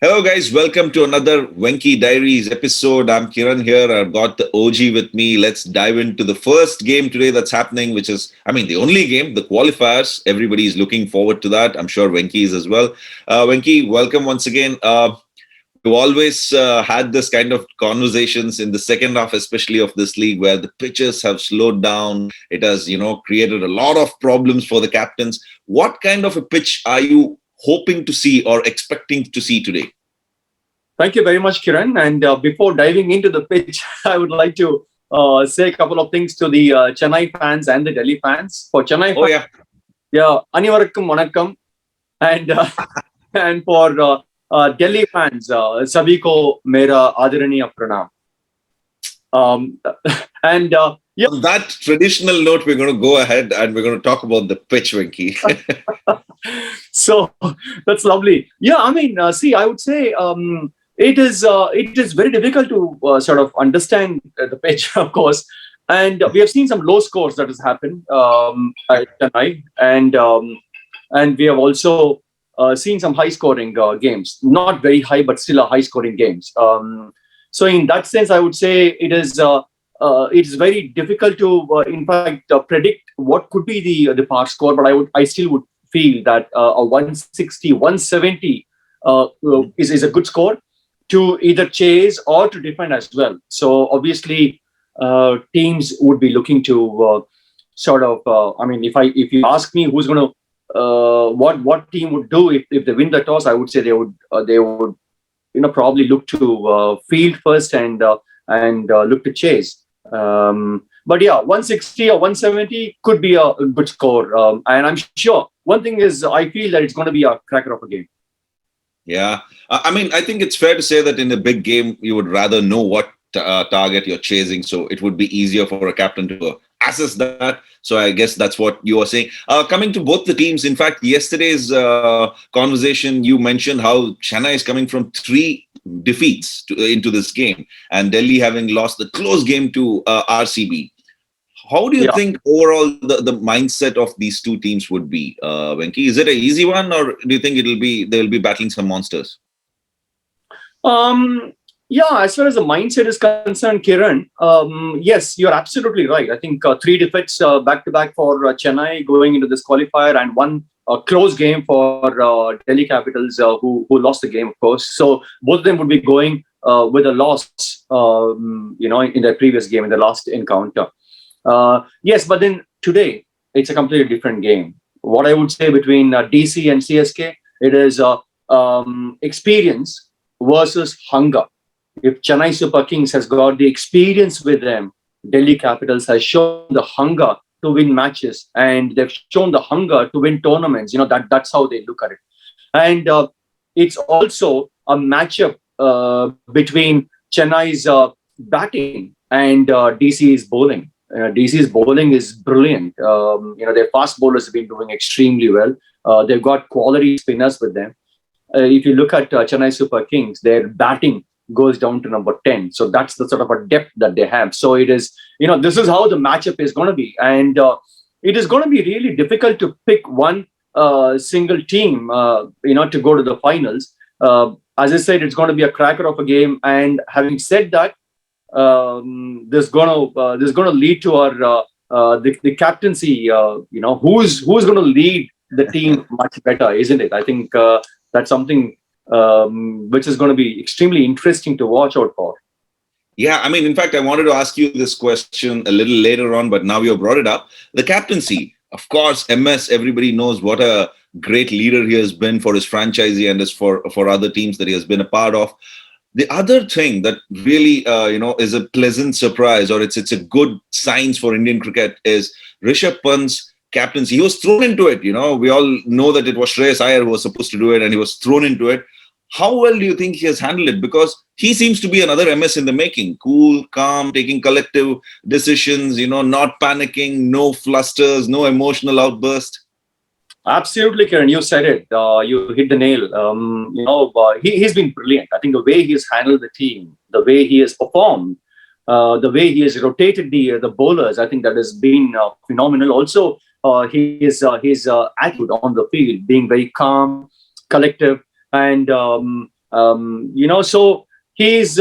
Hello, guys. Welcome to another Venky Diaries episode. I'm Kiran here. I've got the OG with me. Let's dive into the first game today that's happening, which is, the only game, the qualifiers. Everybody is looking forward to that. I'm sure Venky is as well. Venky, welcome once again. We've always had this kind of conversations in the second half, especially of this league, where the pitches have slowed down. It has, created a lot of problems for the captains. What kind of a pitch are you hoping to see or expecting to see today? Thank you very much, Kiran. And before diving into the pitch, I would like to say a couple of things to the Chennai fans and the Delhi fans. For Chennai fans, Anivarakkum Vanakkam. And and for Delhi fans, Sabhi ko mera adaraniya pranam. On that traditional note, we're going to go ahead and we're going to talk about the pitch, Venky. So that's lovely. Yeah, I would say it is very difficult to sort of understand the pitch, of course. And we have seen some low scores that has happened tonight, and we have also seen some high scoring games. Not very high, but still a high scoring games. So in that sense, I would say it's very difficult to, in fact, predict what could be the par score. But I still would feel that a 160, 170 is a good score to either chase or to defend as well. So obviously, teams would be looking to if you ask me who's going to what team would do if they win the toss, I would say they would probably look to field first and look to chase. But yeah, 160 or 170 could be a good score. And I'm sure one thing is I feel that it's going to be a cracker of a game. Yeah. I think it's fair to say that in a big game, you would rather know what target you're chasing. So it would be easier for a captain to assess that. So I guess that's what you are saying. Coming to both the teams, in fact, yesterday's conversation, you mentioned how Chennai is coming from 3 defeats into this game and Delhi having lost the close game to RCB. How do you think overall the mindset of these two teams would be, Venky? Is it an easy one, or do you think they'll be battling some monsters? As far as the mindset is concerned, Kiran, yes, you're absolutely right. I think 3 defeats back-to-back for Chennai going into this qualifier, and one close game for Delhi Capitals, who lost the game, of course. So both of them would be going with a loss, in their previous game, in the last encounter. Yes, but then today, it's a completely different game. What I would say between DC and CSK, it is experience versus hunger. If Chennai Super Kings has got the experience with them, Delhi Capitals has shown the hunger to win matches, and they've shown the hunger to win tournaments. That's how they look at it. And it's also a matchup between Chennai's batting and DC's bowling. DC's bowling is brilliant. Their fast bowlers have been doing extremely well. They've got quality spinners with them. If you look at Chennai Super Kings, their batting goes down to number 10. So that's the sort of a depth that they have. So it is, this is how the matchup is going to be. And it is going to be really difficult to pick one single team, to go to the finals. As I said, it's going to be a cracker of a game. And having said that, this going to lead to our the captaincy. Who's going to lead the team much better, isn't it? I think that's something which is going to be extremely interesting to watch out for. Yeah, in fact, I wanted to ask you this question a little later on, but now you brought it up. The captaincy, of course, MS, everybody knows what a great leader he has been for his franchisee and for other teams that he has been a part of. The other thing that really, is a pleasant surprise, or it's a good signs for Indian cricket, is Rishabh Pant's captaincy. He was thrown into it. We all know that it was Shreyas Iyer who was supposed to do it, and he was thrown into it. How well do you think he has handled it? Because he seems to be another MS in the making. Cool, calm, taking collective decisions, not panicking, no flusters, no emotional outburst. Absolutely, Kiran. You said it. You hit the nail. He's been brilliant. I think the way he has handled the team, the way he has performed, the way he has rotated the bowlers, I think that has been phenomenal. Also, his attitude on the field, being very calm, collective, and So he's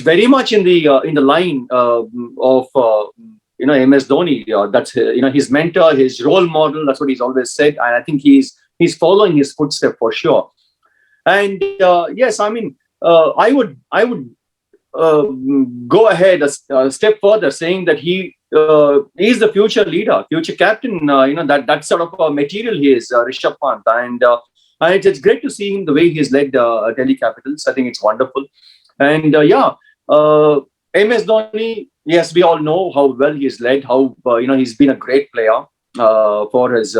very much in the line of MS Dhoni. That's his mentor, his role model. That's what he's always said, and I think he's following his footsteps for sure. And yes, I mean, I would go ahead a step further, saying that he is the future leader, future captain. That sort of material he is, Rishabh Pant, and it's great to see him the way he's led Delhi Capitals. I think it's wonderful, and MS Dhoni. Yes, we all know how well he's led. How he's been a great player for his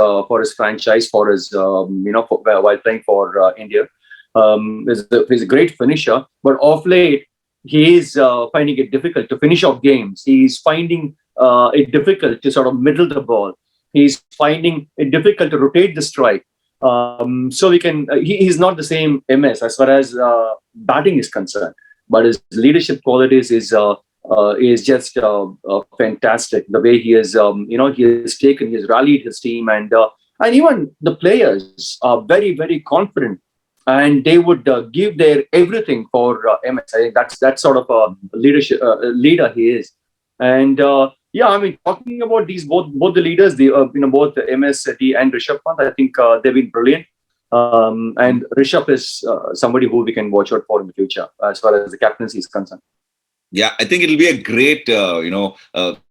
franchise, for his while playing for India. He's a great finisher, but of late he is finding it difficult to finish off games. He's finding it difficult to sort of middle the ball. He's finding it difficult to rotate the strike. So he's not the same MS as far as batting is concerned, but his leadership qualities is just fantastic. The way he has he has rallied his team, and even the players are very, very confident, and they would give their everything for MS. I think that's sort of a leader he is. And I mean, talking about these both the leaders, both MSD and Rishabh Pant, I think they've been brilliant. And Rishabh is somebody who we can watch out for in the future as far as the captaincy is concerned. Yeah, I think it'll be a great,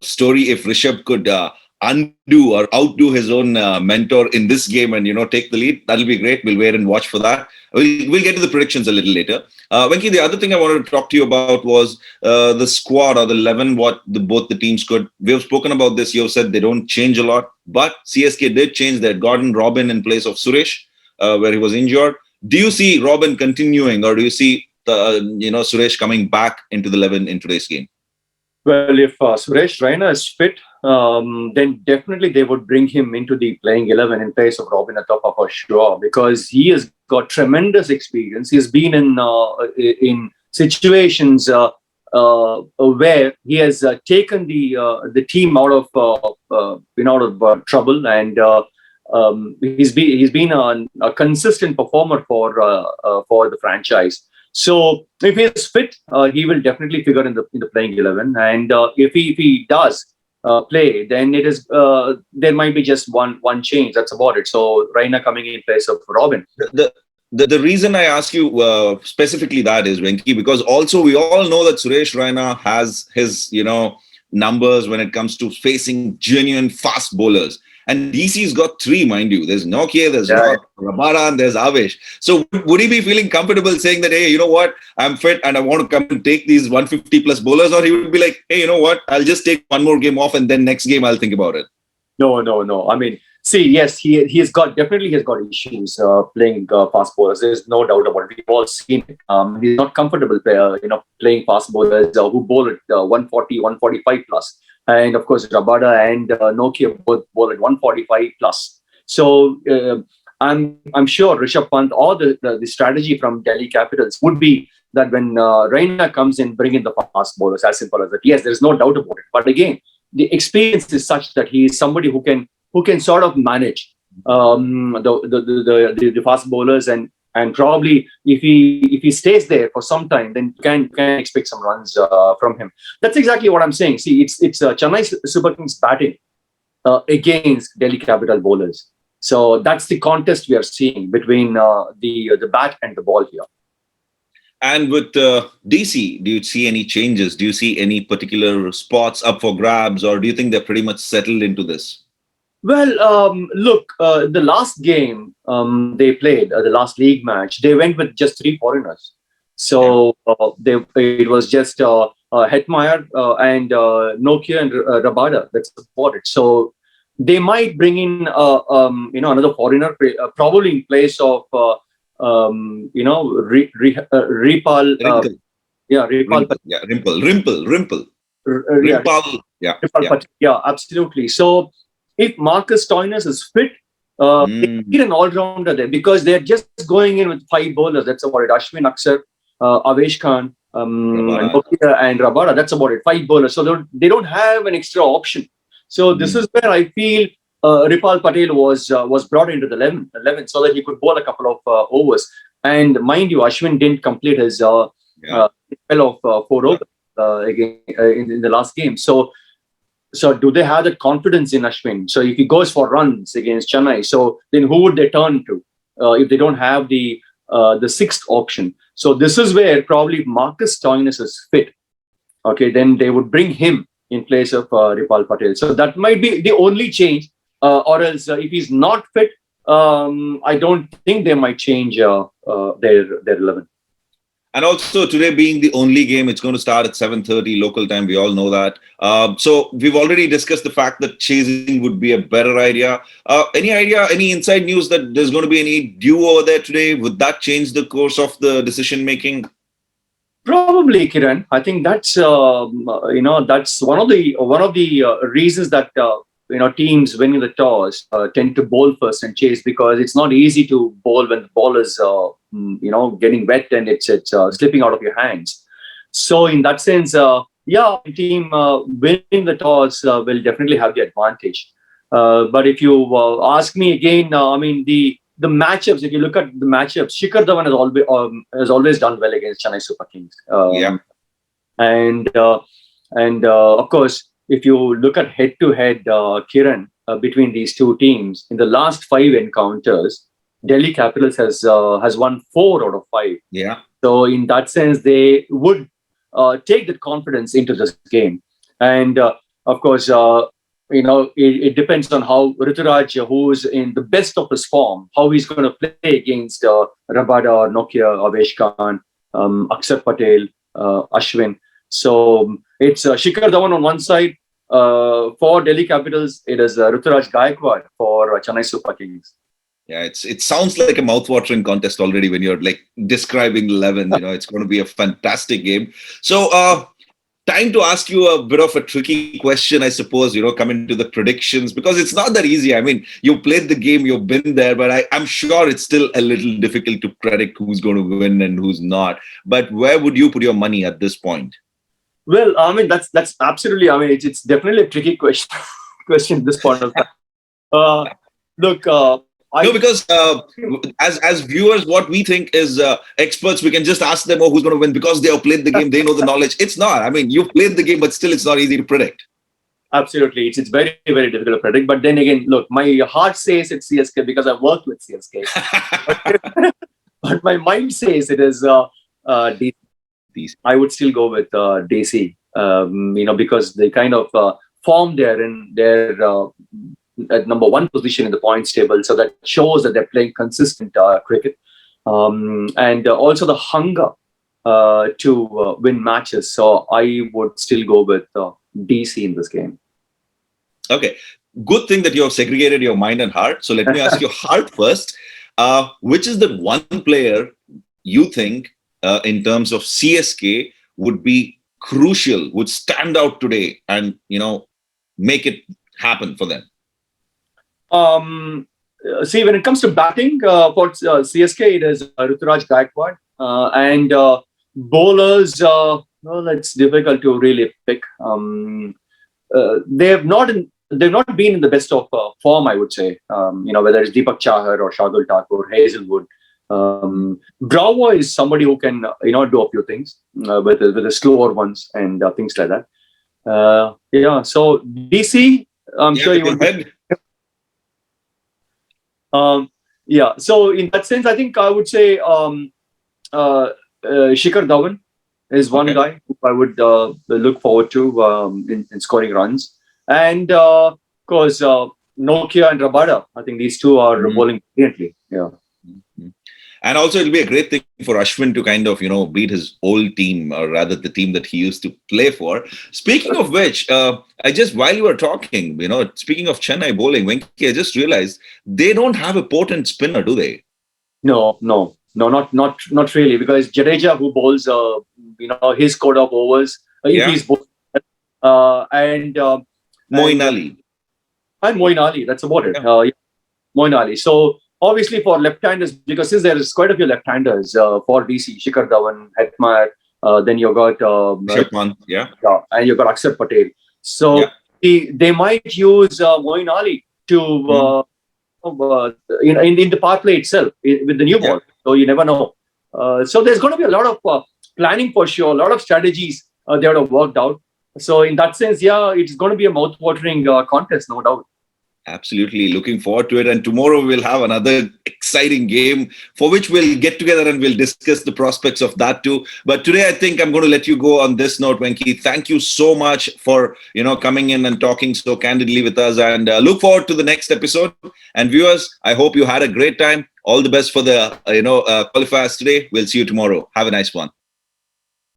story if Rishabh could undo or outdo his own mentor in this game and, take the lead. That'll be great. We'll wait and watch for that. We'll get to the predictions a little later. Venky, the other thing I wanted to talk to you about was the squad or the 11, both the teams could. We have spoken about this. You have said they don't change a lot, but CSK did change. They had gotten Robin in place of Suresh, where he was injured. Do you see Robin continuing, or do you see Suresh coming back into the 11 in today's game? Well, if Suresh Raina is fit, then definitely they would bring him into the playing 11 in place of Robin Athapa for sure, because he has got tremendous experience. He's been in situations where he has taken the team out of trouble, and he's been a consistent performer for the franchise. So if he is fit, he will definitely figure in the playing 11. And if he does play, then it is there might be just one change. That's about it. So Raina coming in place of Robin. The reason I ask you specifically that is, Venky, because also we all know that Suresh Raina has his numbers when it comes to facing genuine fast bowlers. And DC's got 3, mind you. There's Nokia, there's Rabada, and there's Avesh. So would he be feeling comfortable saying that, hey, you know what, I'm fit and I want to come and take these 150 plus bowlers? Or he would be like, hey, you know what, I'll just take one more game off and then next game I'll think about it. No. I mean, see, yes, he has got issues playing fast bowlers. There's no doubt about it. We've all seen it. He's not comfortable playing fast bowlers who bowl at 140, 145 plus. And of course, Rabada and Nokia both bowl at 145 plus. So I'm sure Rishabh Pant or the strategy from Delhi Capitals would be that when Raina comes in, bring in the fast bowlers, as simple as that. Yes, there's no doubt about it. But again, the experience is such that he is somebody who can sort of manage the fast bowlers, and probably if he stays there for some time, then you can expect some runs from him. That's exactly what I'm saying. See, it's Chennai Super Kings batting against Delhi Capital bowlers. So that's the contest we are seeing between the bat and the ball here. And with DC, do you see any changes? Do you see any particular spots up for grabs, or do you think they're pretty much settled into this? Well, look, the last game they played, the last league match, they went with just 3 foreigners. So it was just Hetmeyer and Nokia and Rabada. That's about it. So they might bring in another foreigner, probably in place of Ripal. Rimple. Yeah, absolutely. So if Marcus Stoinis is fit, they need an all-rounder there, because they're just going in with 5 bowlers. That's about it. Ashwin Aksar, Avesh Khan, Nokia and Rabada. That's about it. 5 bowlers. So they don't have an extra option. So this is where I feel Ripal Patel was brought into the 11 so that he could bowl a couple of overs. And mind you, Ashwin didn't complete his spell of 4 overs again in the last game. So do they have that confidence in Ashwin? So if he goes for runs against Chennai, so then who would they turn to if they don't have the sixth option? So this is where probably Marcus Stoinis is fit. Okay, then they would bring him in place of Ripal Patel. So that might be the only change. Or else, if he's not fit, I don't think they might change their 11. And also today being the only game, it's going to start at 7:30 local time. We all know that. So we've already discussed the fact that chasing would be a better idea. Any inside news that there's going to be any dew over there today? Would that change the course of the decision making? Probably, Kiran. I think that's that's one of the reasons that teams winning the toss tend to bowl first and chase, because it's not easy to bowl when the ball is getting wet and it's slipping out of your hands. So in that sense, team winning the toss will definitely have the advantage. But if you ask me again, the matchups. If you look at the matchups, Shikhar Dhawan has always done well against Chennai Super Kings. And of course, if you look at head-to-head, Kiran, between these two teams, in the last 5 encounters, Delhi Capitals has won 4 out of 5. Yeah. So in that sense, they would take that confidence into this game. And of course, it depends on how Rituraj, who's in the best of his form, how he's going to play against Rabada or Nokia, Avesh Khan, Akshar Patel, Ashwin. So it's Shikhar Dhawan on one side. For Delhi Capitals, it is Rituraj Gaikwad for Chennai Super Kings. Yeah, it sounds like a mouth-watering contest already when you're like describing 11. It's going to be a fantastic game. So, time to ask you a bit of a tricky question, I suppose, coming to the predictions, because it's not that easy. I mean, you played the game, you've been there, but I'm sure it's still a little difficult to predict who's going to win and who's not. But where would you put your money at this point? Well, that's absolutely, it's definitely a tricky question at this point of time. Look, because as viewers, what we think is experts, we can just ask them, who's going to win, because they have played the game, they know the knowledge. It's not. I mean, you've played the game, but still it's not easy to predict. Absolutely. It's very, very difficult to predict. But then again, look, my heart says it's CSK because I've worked with CSK. But my mind says it is DC. I would still go with DC, because they kind of form their at number 1 position in the points table. So that shows that they're playing consistent cricket. And also the hunger to win matches. So I would still go with DC in this game. Okay. Good thing that you have segregated your mind and heart. So let me ask you heart first. Which is the one player you think in terms of CSK would be crucial, would stand out today and, make it happen for them? See, when it comes to batting for CSK, it is Rituraj Gaikwad. And bowlers, it's difficult to really pick. They've not been in the best of form, I would say. Whether it's Deepak Chahar or Shardul Thakur, Hazelwood. Bravo is somebody who can, do a few things with the slower ones and things like that. So DC, I'm sure you would. So in that sense, I think I would say Shikhar Dhawan is one guy who I would look forward to in scoring runs. And of course, Nokia and Rabada. I think these two are bowling brilliantly. Yeah. Mm-hmm. And also, it'll be a great thing for Ashwin to kind of, beat his old team, or rather the team that he used to play for. Speaking of which, while you were talking, speaking of Chennai bowling, Venky, I just realized they don't have a potent spinner, do they? No, not really, because Jadeja, who bowls, his quota of overs, he's bowled, and Moeen Ali. And Moeen Ali, that's about it. Moeen Ali. So obviously for left-handers, because since there is quite a few left-handers for DC, Shikhar Dhawan, Hetmyer, then you got Pant, and you got Akshar Patel. So they might use Moeen Ali to in the power play itself with the new ball. So you never know. So there's going to be a lot of planning for sure, a lot of strategies they would have worked out. So in that sense, yeah, it's going to be a mouth-watering contest, no doubt. Absolutely. Looking forward to it. And tomorrow we'll have another exciting game for which we'll get together and we'll discuss the prospects of that too. But today, I think I'm going to let you go on this note, Venky. Thank you so much for, coming in and talking so candidly with us, and look forward to the next episode. And viewers, I hope you had a great time. All the best for the, qualifiers today. We'll see you tomorrow. Have a nice one.